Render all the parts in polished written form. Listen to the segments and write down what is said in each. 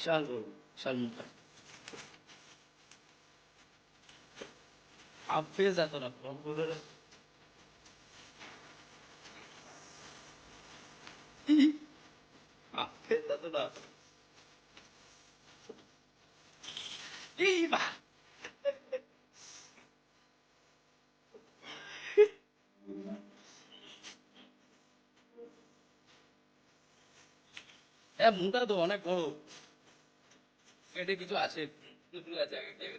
বিশাল বড়, বিশাল মোটা। আপেল এত না কম্পিউটারে আপেল এত না। এই বা হ্যাঁ মোটা তো অনেক বড়। এটা কিছু আছে, কিছু আছে আগে থেকে।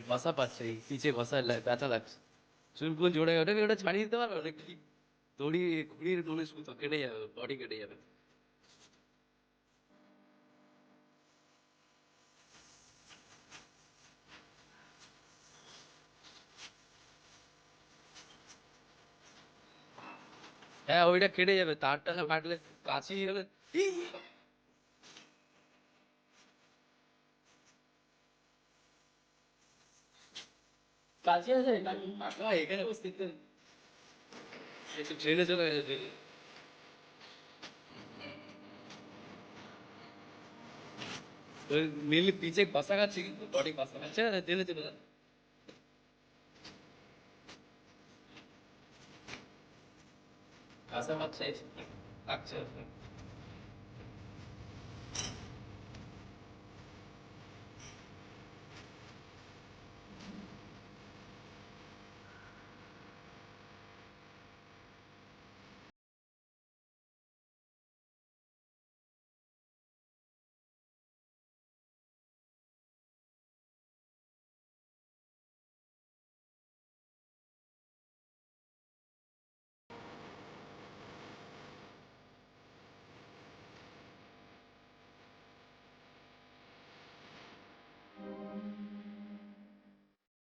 ঘষা পাচ্ছে, এই পিছে ঘষা ব্যথা লাগছে। চুলগুলো জোড়ে ওটা ওটা ছাড়িয়ে দিতে পারবে নাকি? দড়ি, ঘুড়ির দড়ি সুতো কেটে যাবে, বডি কেটে যাবে। হ্যাঁ ওইটা কেটে যাবে, তারটা কাটলে কাশি হলে। এই, কাশি আছে কাকা এখানে উপস্থিত। একটু ছেড়ে চলে গেছে। মেনলি পিছে ঘষা খাচ্ছে কিন্তু বডি ঘষা খাচ্ছে না, টেনে চলে যাচ্ছে। ঘষা খাচ্ছে, লাগছে।